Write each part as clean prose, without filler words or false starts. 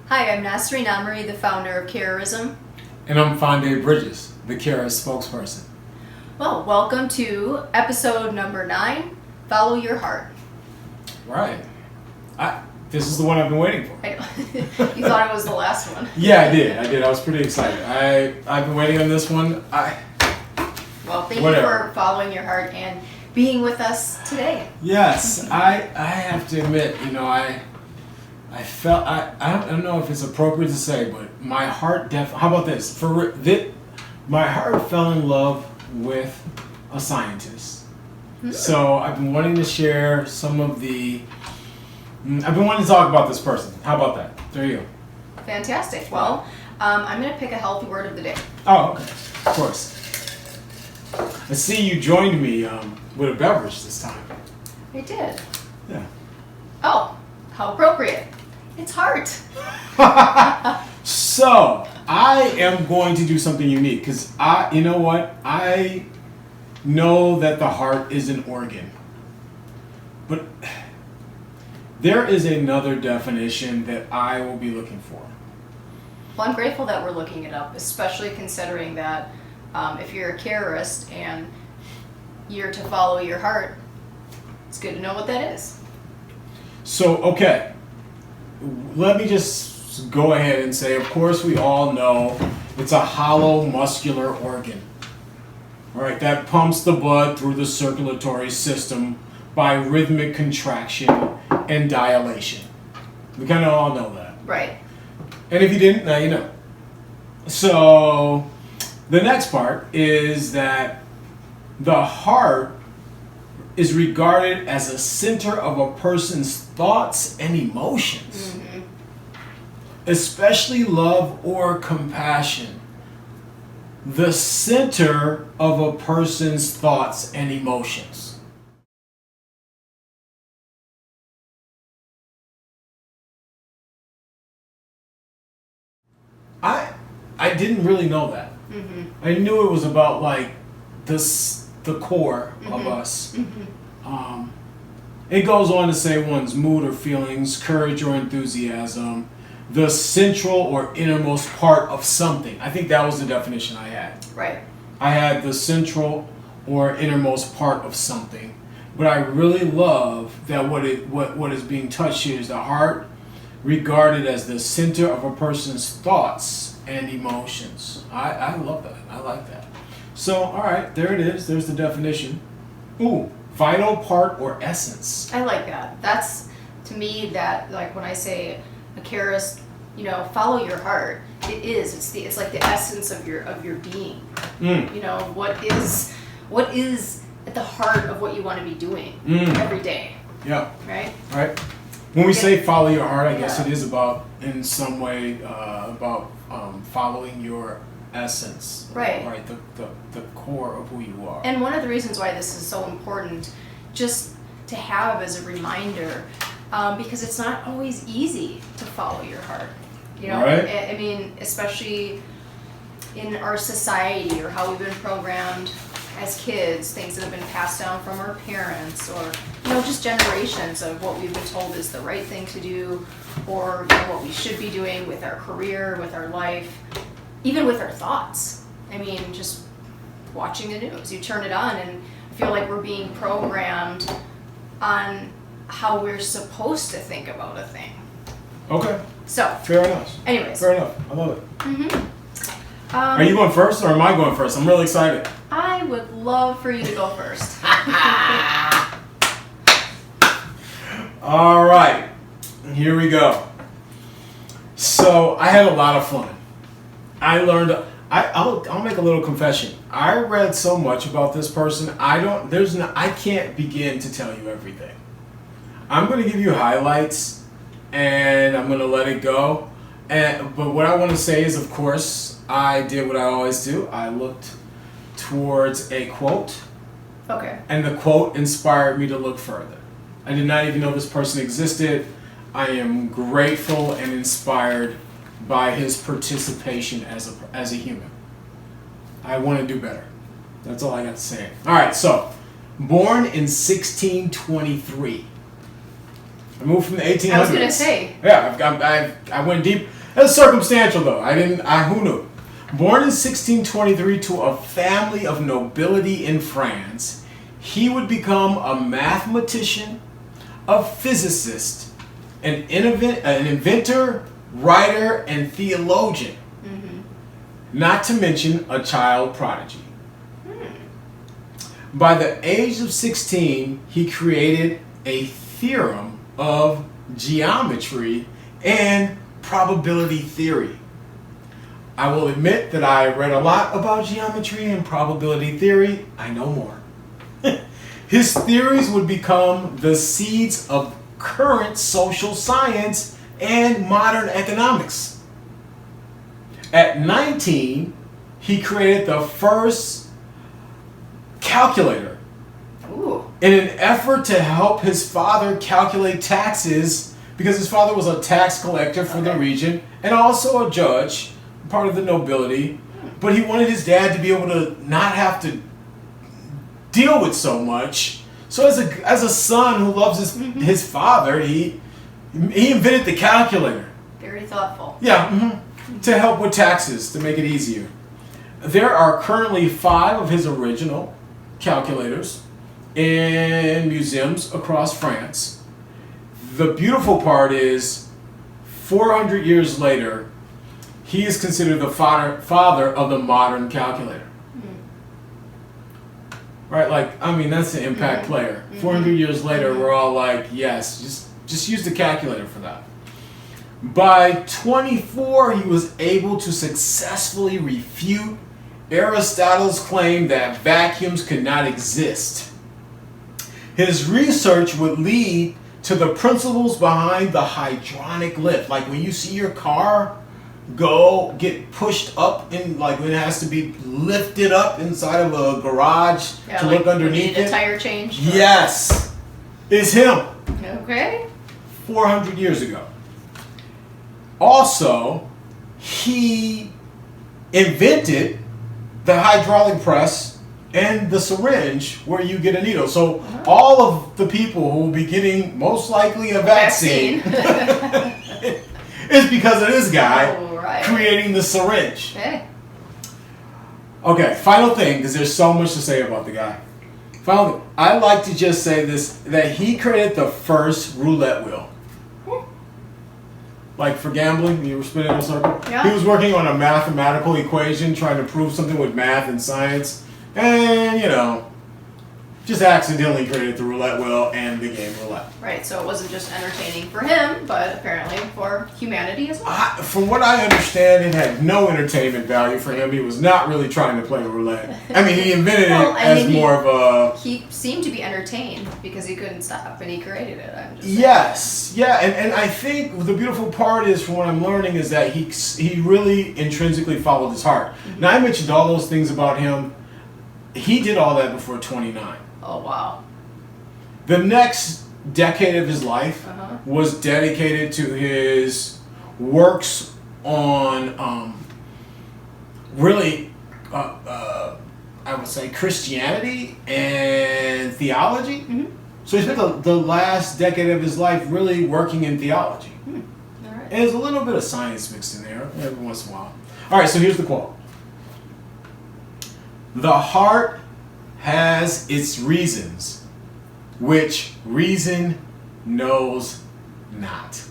Hi, I'm Nasreen Amri, the founder of Carrorism. And I'm Fonde Bridges, the Carrorist spokesperson. Well, welcome to episode number 9, Follow Your Heart. Right. This is the one I've been waiting for. I know. You thought it was the last one. Yeah, I did. I was pretty excited. I've been waiting on this one. Well, thank you for following your heart and being with us today. Yes, I have to admit, I felt, I don't know if it's appropriate to say, but my heart how about this? My heart fell in love with a scientist. So I've been wanting to share some of I've been wanting to talk about this person. How about that? There you go. Fantastic. Well, I'm going to pick a healthy word of the day. Oh, okay. Of course. I see you joined me with a beverage this time. I did. Yeah. Oh, how appropriate. It's heart. So, I am going to do something unique because you know what? I know that the heart is an organ. But there is another definition that I will be looking for. Well, I'm grateful that we're looking it up, especially considering that if you're a carrorist and you're to follow your heart, it's good to know what that is. So, okay. Let me just go ahead and say, of course, we all know it's a hollow muscular organ. All right, that pumps the blood through the circulatory system by rhythmic contraction and dilation. We kind of all know that. Right. And if you didn't, now you know. So, the next part is that the heart is regarded as a center of a person's thoughts and emotions, especially love or compassion. The center of a person's thoughts and emotions. I didn't really know that. I knew it was about like the core of us. It goes on to say one's mood or feelings, courage or enthusiasm, the central or innermost part of something. I think that was the definition I had. Right. I had the central or innermost part of something. But I really love that what is being touched here is the heart regarded as the center of a person's thoughts and emotions. I love that. I like that. So, all right, there it is. There's the definition. Ooh, vital part or essence. I like that. That's, to me, that, like when I say a carrorist, follow your heart. It is. It's like the essence of your being. What is at the heart of what you want to be doing every day. Yeah. Right. Right. When we say follow your heart, I guess it is about, in some way, about following your essence. Right. Right. The core of who you are. And one of the reasons why this is so important, just to have as a reminder, because it's not always easy to follow your heart. Right. I mean, especially in our society or how we've been programmed as kids, things that have been passed down from our parents, or just generations of what we've been told is the right thing to do, or what we should be doing with our career, with our life, even with our thoughts. I mean, just watching the news, you turn it on and I feel like we're being programmed on how we're supposed to think about a thing. Okay. So. Fair enough. Anyways. Fair enough. I love it. Are you going first or am I going first? I'm really excited. I would love for you to go first. All right. Here we go. So I had a lot of fun. I learned. I'll make a little confession. I read so much about this person. I can't begin to tell you everything. I'm going to give you highlights, and I'm going to let it go. But what I want to say is, of course, I did what I always do. I looked towards a quote. Okay. And the quote inspired me to look further. I did not even know this person existed. I am grateful and inspired by his participation as a human. I want to do better. That's all I got to say. All right, so born in 1623. I moved from the 1800s. I was gonna say. Yeah, I went deep. That's circumstantial, though. Who knew? Born in 1623 to a family of nobility in France, he would become a mathematician, a physicist, an inventor, writer, and theologian. Not to mention a child prodigy. By the age of 16, he created a theorem of geometry and probability theory. I will admit that I read a lot about geometry and probability theory. I know more. His theories would become the seeds of current social science and modern economics. At 19, he created the first calculator. Ooh. In an effort to help his father calculate taxes, because his father was a tax collector for the region and also a judge, part of the nobility, but he wanted his dad to be able to not have to deal with so much. So as a son who loves his father, he invented the calculator. Very thoughtful. Yeah, to help with taxes, to make it easier. There are currently 5 of his original calculators in museums across France. The beautiful part is, 400 years later, he is considered the father of the modern calculator. Right? That's an impact player. 400 years later, we're all like, yes, just use the calculator for that. By 24, he was able to successfully refute Aristotle's claim that vacuums could not exist. His research would lead to the principles behind the hydronic lift. Like when you see your car get pushed up in, like when it has to be lifted up inside of a garage to look underneath it. A tire change? Yes. It's him. Okay. 400 years ago. Also, he invented the hydraulic press and the syringe where you get a needle. So all of the people who will be getting most likely a vaccine is because of this guy creating the syringe. Okay, final thing, because there's so much to say about the guy. Final thing, I'd like to just say this, that he created the first roulette wheel. Like for gambling, you were spinning in a circle. Yeah. He was working on a mathematical equation, trying to prove something with math and science, and just accidentally created the roulette wheel and the game roulette. Right, so it wasn't just entertaining for him, but apparently for humanity as well. From what I understand, it had no entertainment value for him. He was not really trying to play roulette. I mean, he invented it more of a... He seemed to be entertained because he couldn't stop, and he created it. I'm just Yes, yeah, and I think the beautiful part is, from what I'm learning, is that he really intrinsically followed his heart. Now, I mentioned all those things about him. He did all that before 29. Oh, wow. The next decade of his life was dedicated to his works on I would say Christianity and theology. So he spent the last decade of his life really working in theology. All right. And there's a little bit of science mixed in there every once in a while. All right, so here's the quote. The heart has its reasons, which reason knows not.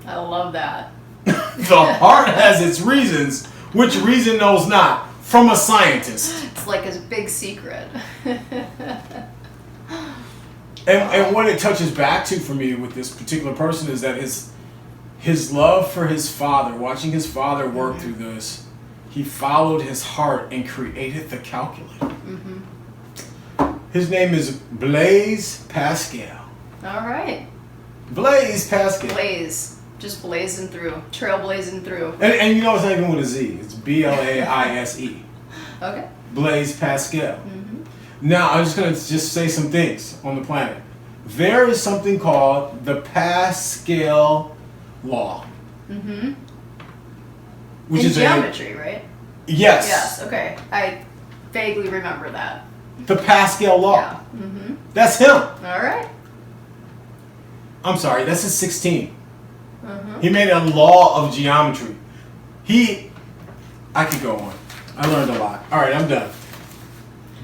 I love that. The heart has its reasons, which reason knows not. From a scientist. It's like a big secret. And what it touches back to for me with this particular person is that his love for his father, watching his father work through this, he followed his heart and created the calculator. His name is Blaise Pascal. All right. Blaise Pascal. Blaze. Just blazing through. Trailblazing through. And you know it's not even with a Z. It's Blaise. Okay. Blaise Pascal. Now, I'm just going to say some things on the planet. There is something called the Pascal law. Which in is geometry, right? Yes. Yes, okay. I vaguely remember that. The Pascal law. Yeah. That's him. All right. I'm sorry, that's his 16. He made a law of geometry. I could go on. I learned a lot. All right, I'm done.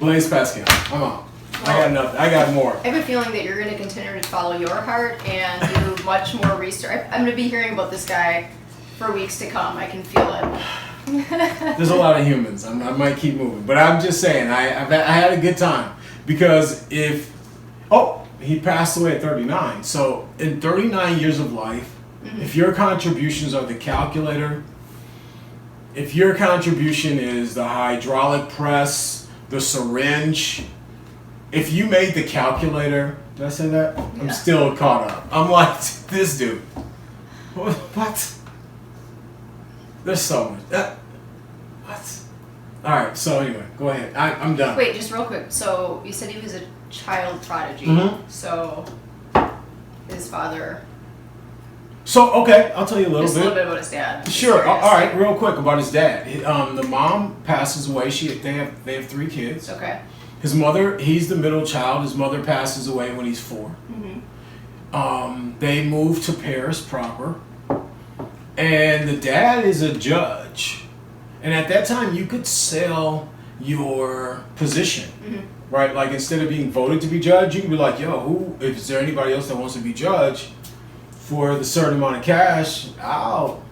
Blaise Pascal, I'm out. I got nothing. I got more. I have a feeling that you're going to continue to follow your heart and do much more research. I'm going to be hearing about this guy for weeks to come. I can feel it. There's a lot of humans. I might keep moving, but I'm just saying I had a good time because he passed away at 39. So in 39 years of life, if your contributions are the calculator, if your contribution is the hydraulic press, the syringe, if you made the calculator, did I say that? Yeah. I'm still caught up. I'm like, this dude. What? There's so much. What? All right, so anyway, go ahead. I'm done. Wait, just real quick. So you said he was a child prodigy. So his father... So, okay, I'll tell you a little bit. Just a little bit about his dad. Sure. All right, real quick about his dad. The mom passes away. They have 3 kids. Okay. His mother, he's the middle child. His mother passes away when he's 4. They move to Paris proper. And the dad is a judge. And at that time, you could sell your position. Right? Like, instead of being voted to be judge, you can be like, yo, is there anybody else that wants to be judge? For the certain amount of cash, I'll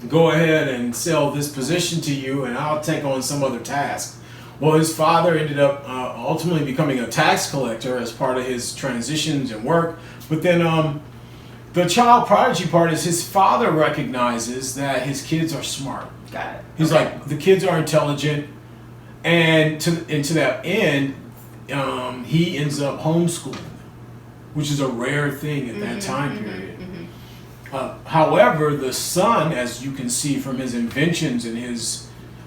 go ahead and sell this position to you and I'll take on some other task. Well, his father ended up ultimately becoming a tax collector as part of his transitions and work. But then the child prodigy part is his father recognizes that his kids are smart. Got it. He's like, the kids are intelligent. And to that end, he ends up homeschooling, which is a rare thing at that time period. However, the son, as you can see from his inventions and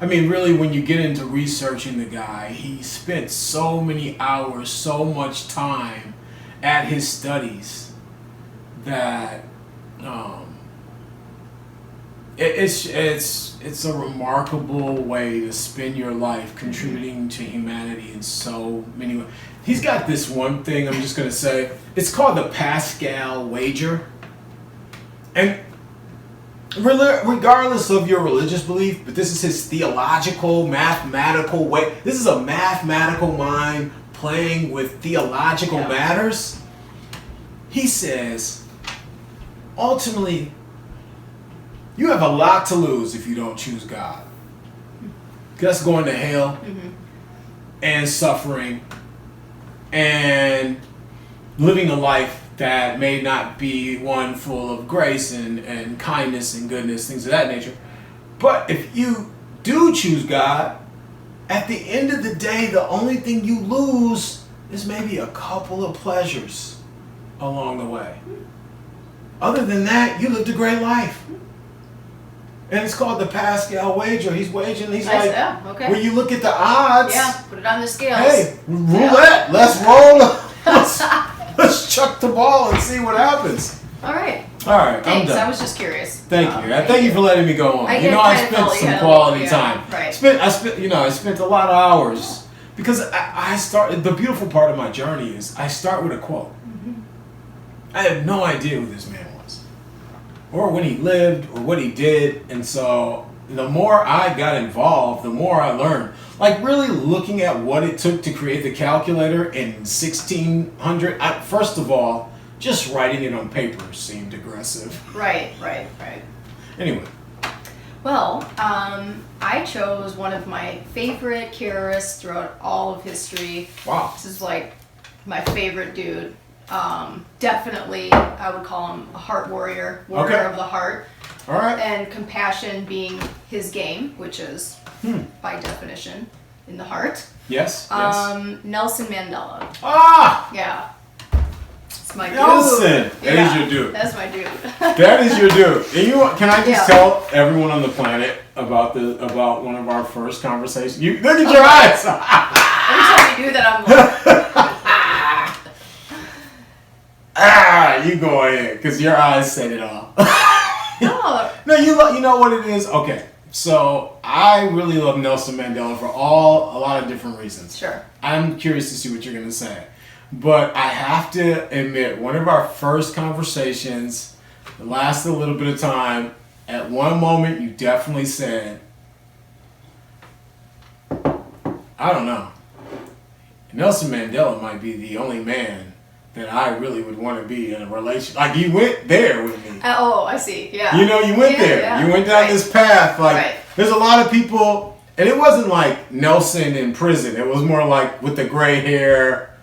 really when you get into researching the guy, he spent so many hours, so much time at his studies that it's a remarkable way to spend your life contributing to humanity in so many ways. He's got this one thing I'm just going to say. It's called the Pascal Wager. And regardless of your religious belief, but this is his theological, mathematical way. This is a mathematical mind playing with theological matters. He says, ultimately, you have a lot to lose if you don't choose God. That's going to hell and suffering and living a life that may not be one full of grace and kindness and goodness, things of that nature. But if you do choose God, at the end of the day, the only thing you lose is maybe a couple of pleasures along the way. Other than that, you lived a great life. And it's called the Pascal Wager. He's wagering. He's like, when you look at the odds. Yeah, put it on the scales. Hey, roulette. Let's roll. Let's chuck the ball and see what happens. All right. I'm Thanks. done. I was just curious. Thank you. Thank you for letting me go on. I spent some quality time. Right. I spent a lot of hours because I started. The beautiful part of my journey is I start with a quote. I have no idea who this man was, or when he lived, or what he did, and so the more I got involved, the more I learned. Like really looking at what it took to create the calculator in 1600. First of all, just writing it on paper seemed aggressive. Right. Anyway. Well, I chose one of my favorite carrorists throughout all of history. Wow. This is like my favorite dude. Definitely, I would call him a heart warrior of the heart. All right. And compassion being his game, which is, by definition, in the heart. Yes. Nelson Mandela. Ah! Yeah. It's my dude. Nelson! That is your dude. That's my dude. That is your dude. And can I just tell everyone on the planet about one of our first conversations? You look at your eyes! Every time you do that, I'm like... You go ahead, because your eyes said it all. No, you know what it is? Okay, so I really love Nelson Mandela for a lot of different reasons. Sure. I'm curious to see what you're going to say. But I have to admit, one of our first conversations lasted a little bit of time. At one moment, you definitely said, I don't know, Nelson Mandela might be the only man that I really would want to be in a relationship. Like, you went there with me. Oh, I see. Yeah. You know, you went there. Yeah. You went down this path. Like, there's a lot of people, and it wasn't like Nelson in prison. It was more like with the gray hair,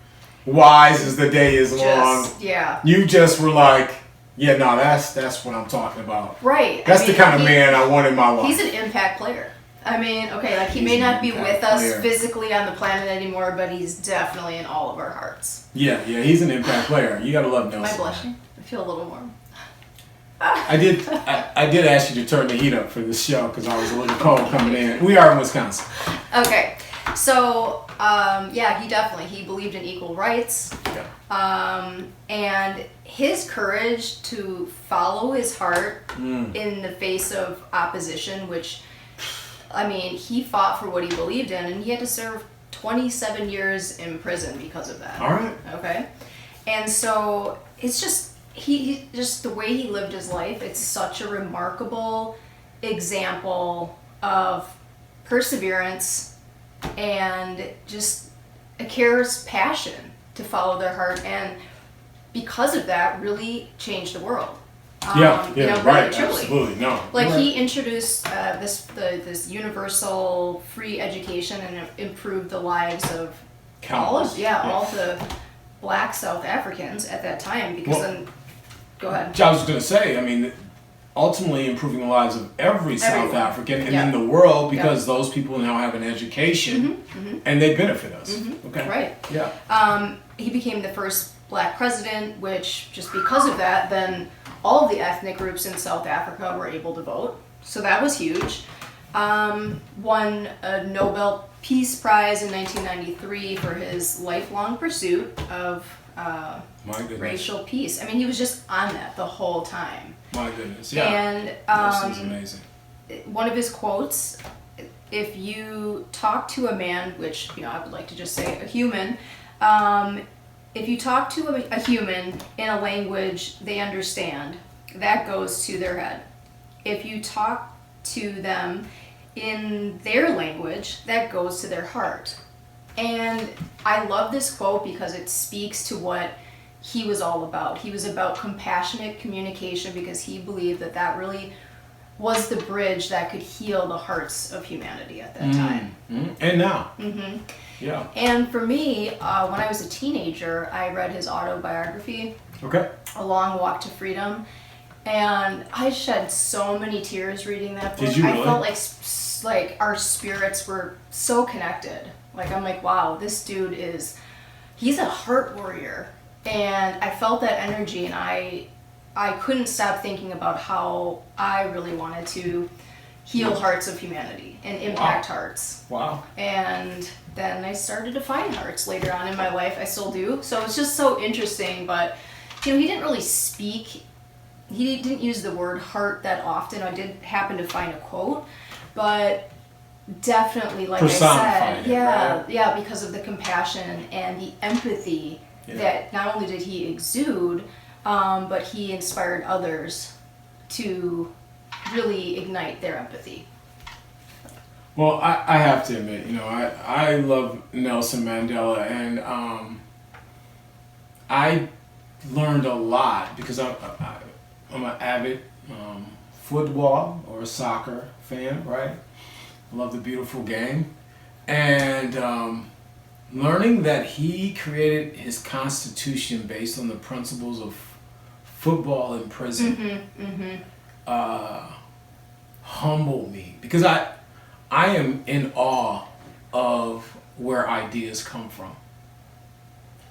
wise as the day is long. Yeah. You just were like, yeah, no, that's what I'm talking about. Right. That's the kind of man I want in my life. He's an impact player. I mean, okay, like he may not be with us physically on the planet anymore, but he's definitely in all of our hearts. Yeah, he's an impact player. You gotta love Nelson. Am I blushing? I feel a little warm. I did ask you to turn the heat up for this show because I was a little cold coming in. We are in Wisconsin. Okay, so he believed in equal rights. Yeah. And his courage to follow his heart in the face of opposition, which, I mean, he fought for what he believed in, and he had to serve 27 years in prison because of that. All right. Okay. And so it's just, he just the way he lived his life, it's such a remarkable example of perseverance and just a carrorist passion to follow their heart, and because of that, really changed the world. Right, absolutely, no. Like he introduced this universal free education and improved the lives of all the Black South Africans at that time. Because go ahead. I was going to say, I mean, ultimately improving the lives of every South African and in the world, because those people now have an education and they benefit us. Okay. Right. Yeah. He became the first Black president, which just because of that, then all of the ethnic groups in South Africa were able to vote. So that was huge. Won a Nobel Peace Prize in 1993 for his lifelong pursuit of racial peace. I mean, he was just on that the whole time. My goodness, yeah. And Nelson's amazing. One of his quotes, if you talk to a man, which, I would like to just say a human, if you talk to a human in a language they understand, that goes to their head. If you talk to them in their language, that goes to their heart. And I love this quote because it speaks to what he was all about. He was about compassionate communication because he believed that that really was the bridge that could heal the hearts of humanity at that time. And now. Yeah. And for me, when I was a teenager, I read his autobiography, A Long Walk to Freedom, and I shed so many tears reading that book. Did you really? I felt like our spirits were so connected. Like, I'm like, wow, this dude he's a heart warrior. And I felt that energy, and I couldn't stop thinking about how I really wanted to heal hearts of humanity and impact hearts. Wow. And then I started to find hearts later on in my life. I still do. So it's just so interesting. But, he didn't really speak. He didn't use the word heart that often. I did happen to find a quote. But definitely, like I said, yeah, because of the compassion and the empathy that not only did he exude, but he inspired others to really ignite their empathy. Well, I have to admit, I love Nelson Mandela, and I learned a lot because I'm an avid football or soccer fan, right? I love the beautiful game, and learning that he created his constitution based on the principles of football in prison humbled me, because I am in awe of where ideas come from.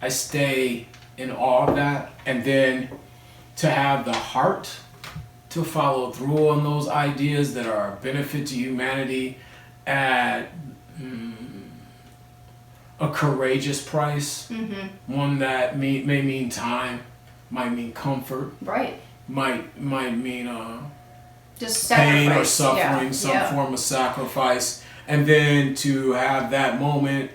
I stay in awe of that, and then to have the heart to follow through on those ideas that are a benefit to humanity at a courageous price, one that may mean time, might mean comfort, right? Might mean just pain or suffering, some form of sacrifice, and then to have that moment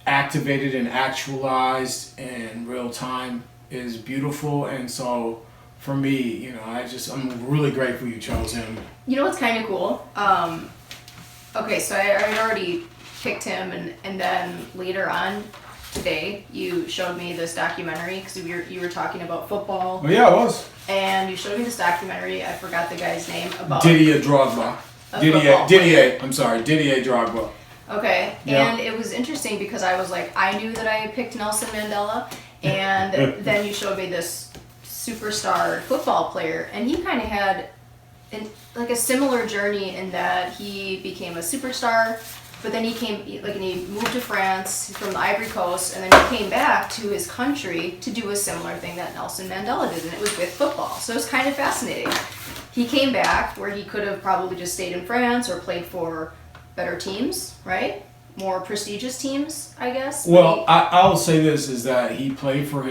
activated and actualized in real time is beautiful. And so for me, you know, I'm really grateful you chose him. You know what's kind of cool? Okay, so I had already picked him, and then later on today, you showed me this documentary because you were talking about football. Oh yeah, it was. And you showed me this documentary. I forgot the guy's name about Didier Drogba. Didier Drogba. Okay, Yeah. and it was interesting because I was like, I knew that I had picked Nelson Mandela, and then you showed me this superstar football player, and he kind of had like a similar journey in that he became a superstar, but then and he moved to France from the Ivory Coast, and then he came back to his country to do a similar thing that Nelson Mandela did, and it was with football. So it was kind of fascinating. He came back where he could have probably just stayed in France or played for better teams, right? More prestigious teams, I guess. Well, I'll say this, is that he played for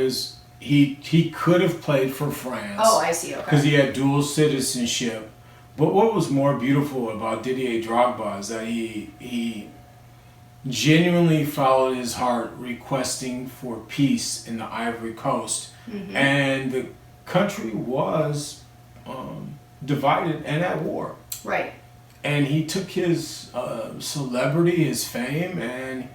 he could have played for France. Oh, I see, okay. Because he had dual citizenship. But what was more beautiful about Didier Drogba is that he genuinely followed his heart, requesting for peace in the Ivory Coast. Mm-hmm. And the country was divided and at war. Right. And he took his celebrity, his fame, and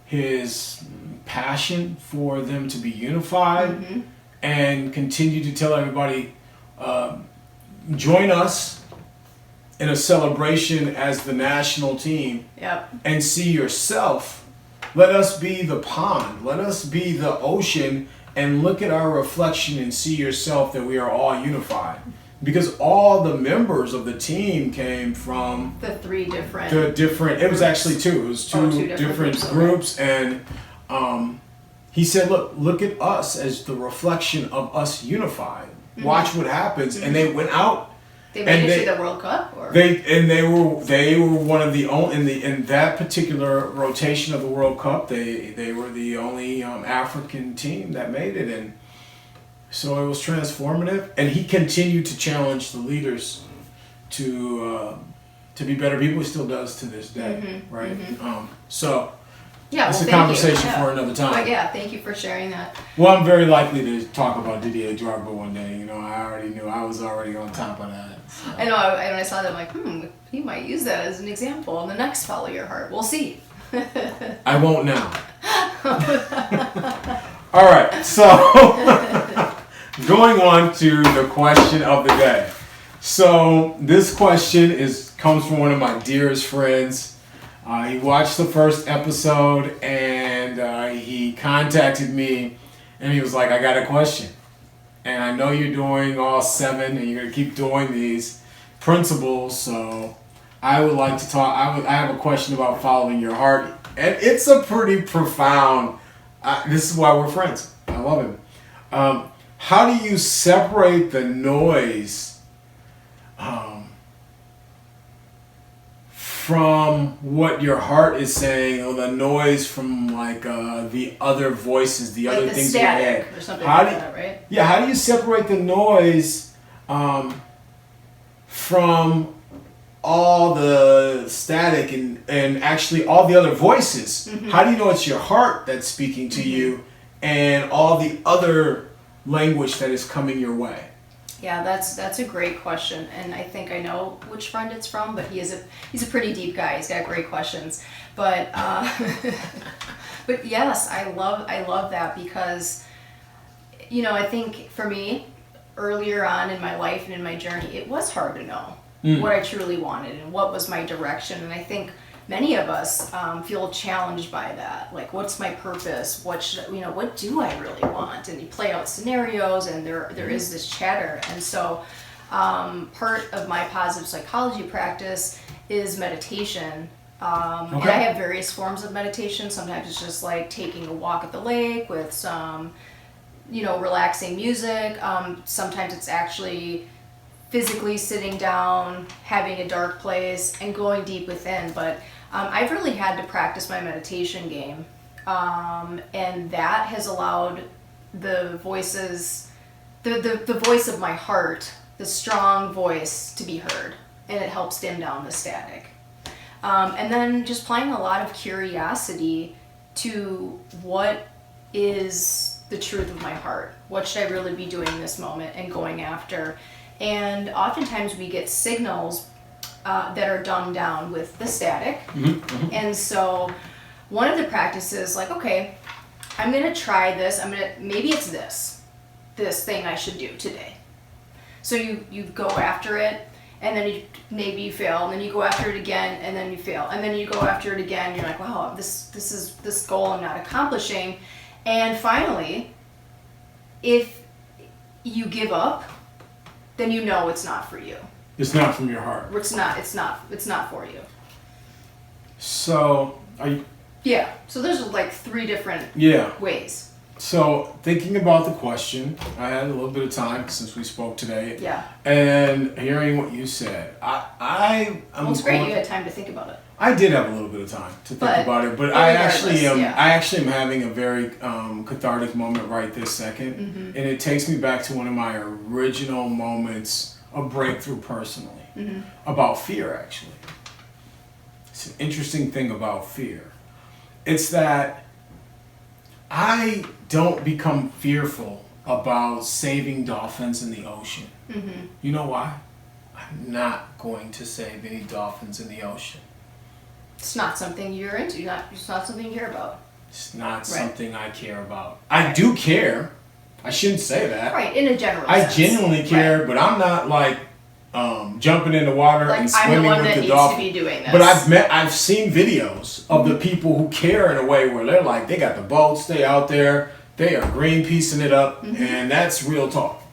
his passion for them to be unified, mm-hmm. and continued to tell everybody, join us in a celebration as the national team. Yep. And see yourself. Let us be the pond. Let us be the ocean, and look at our reflection and see yourself, that we are all unified. Because all the members of the team came from the different. It was actually two. It was two different groups, and he said, "Look at us as the reflection of us unified. Mm-hmm. Watch what happens." Mm-hmm. And they went out. They made it to the World Cup, or they were one of the only in that particular rotation of the World Cup. They were the only African team that made it, and so it was transformative. And he continued to challenge the leaders to be better people. He still does to this day, mm-hmm, right? Mm-hmm. So yeah, it's a conversation for another time. But yeah, thank you for sharing that. Well, I'm very likely to talk about Didier Drogba one day. You know, I already knew I was already on top of that. So. I know. When I saw that, I'm like, he might use that as an example in the next Follow Your Heart. We'll see. I won't now. All right, so going on to the question of the day. So this question comes from one of my dearest friends. He watched the first episode, and he contacted me, and he was like, "I got a question, and I know you're doing all 7, and you're gonna keep doing these principles. So I would like to talk. I have a question about following your heart, and it's a pretty profound. This is why we're friends. I love him. How do you separate the noise from what your heart is saying, or the noise from the other voices, the other things in your head? Or something like that, right? Yeah. How do you separate the noise from all the static and actually all the other voices? Mm-hmm. How do you know it's your heart that's speaking to mm-hmm. you, and all the other language that is coming your way? Yeah, that's a great question, and I think I know which friend it's from, but he's a pretty deep guy. He's got great questions, but but yes, I love that, because I think for me, earlier on in my life and in my journey, it was hard to know what I truly wanted and what was my direction, and I think many of us feel challenged by that. Like, what's my purpose? What do I really want? And you play out scenarios, and there is this chatter. And so part of my positive psychology practice is meditation. And I have various forms of meditation. Sometimes it's just like taking a walk at the lake with some, relaxing music. Sometimes it's actually physically sitting down, having a dark place, and going deep within. But I've really had to practice my meditation game, and that has allowed the voices, the voice of my heart, the strong voice, to be heard, and it helps dim down the static. And then just applying a lot of curiosity to what is the truth of my heart. What should I really be doing in this moment and going after? And oftentimes we get signals that are dumbed down with the static. And so one of the practices, like, okay, I'm gonna try this. Maybe it's this thing I should do today. So you go after it, and then maybe you fail, and then you go after it again, and then you fail, and then you go after it again. You're like, wow, this goal I'm not accomplishing. And finally, if you give up, then you know it's not for you. It's not from your heart. It's not for you. So are you? Yeah. So there's like 3 different ways. So thinking about the question, I had a little bit of time since we spoke today. Yeah. And hearing what you said, I'm well, it's great you had time to think about it. I did have a little bit of time to think about it, but I actually am having a very cathartic moment right this second, and it takes me back to one of my original moments of breakthrough personally about fear. Actually, it's an interesting thing about fear. It's that I don't become fearful about saving dolphins in the ocean. You know why? I'm not going to save any dolphins in the ocean. It's not something you're into. It's not something you care about. It's not something I care about. I do care. I shouldn't say that. Right, in a general I sense. genuinely care, but I'm not like jumping in the water like, and swimming I'm the one with that the needs dolphin. to be doing this. But I've seen videos of the people who care in a way where they're like, they got the boats, they out there, they are Greenpeacing it up, and that's real talk,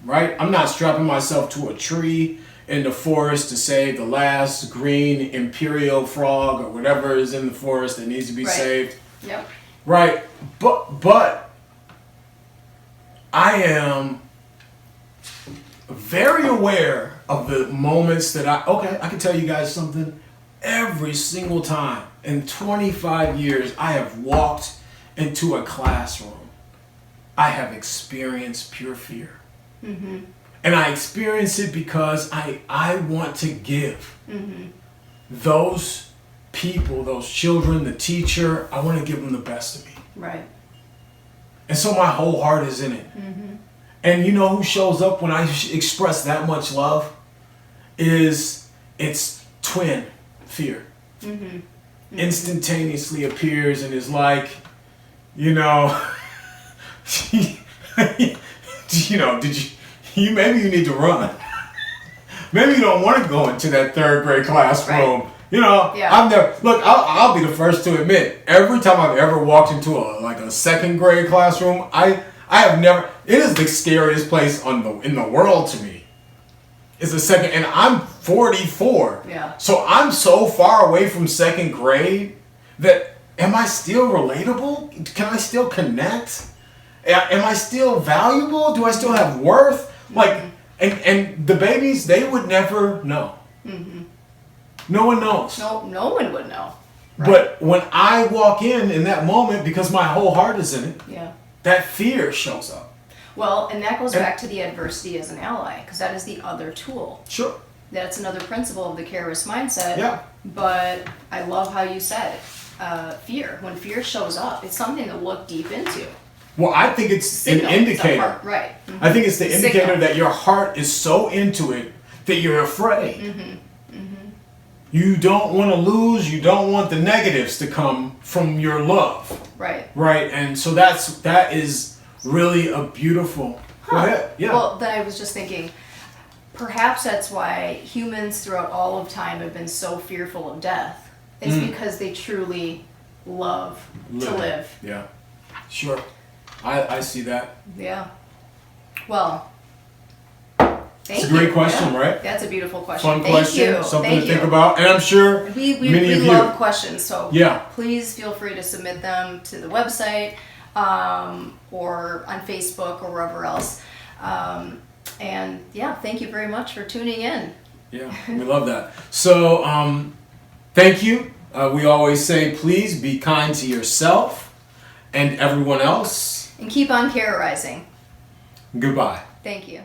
right? I'm not strapping myself to a tree in the forest to save the last green imperial frog or whatever is in the forest that needs to be saved. Yep. Right, but I am very aware of the moments that I can tell you guys something. Every single time in 25 years I have walked into a classroom, I have experienced pure fear. And I experience it because I want to give those people, those children, the teacher, I want to give them the best of me. Right. And so my whole heart is in it. And you know who shows up when I express that much love? It's twin fear. Instantaneously appears and is like, you know, maybe you need to run. Maybe you don't want to go into that 3rd grade classroom. Right. You know, I'll be the first to admit, every time I've ever walked into a 2nd grade classroom, I have never, it is the scariest place in the world to me. It's the 2nd, and I'm 44. Yeah. So I'm so far away from 2nd grade that, am I still relatable? Can I still connect? Am I still valuable? Do I still have worth? And the babies, they would never know. No one knows. No one would know. Right. But when I walk in that moment, because my whole heart is in it, that fear shows up. Well, and that goes back to the adversity as an ally, because that is the other tool. Sure. That's another principle of the carrorist mindset. Yeah. But I love how you said it. Fear. When fear shows up, it's something to look deep into. Well, I think it's an indicator. Right. I think it's the indicator that your heart is so into it that you're afraid. You don't want to lose. You don't want the negatives to come from your love. Right. Right. And so that is really a beautiful. Go ahead. Yeah. Well, then I was just thinking, perhaps that's why humans throughout all of time have been so fearful of death. It's because they truly love to live. Yeah. Sure. I see that. Yeah. Well, it's a great question, right? That's a beautiful question. Fun question, you. something to think about. And I'm sure many of you love questions, so yeah. Please feel free to submit them to the website or on Facebook or wherever else. And yeah, thank you very much for tuning in. Yeah, we love that. So thank you. We always say, please be kind to yourself and everyone else. And keep on carrorizing. Goodbye. Thank you.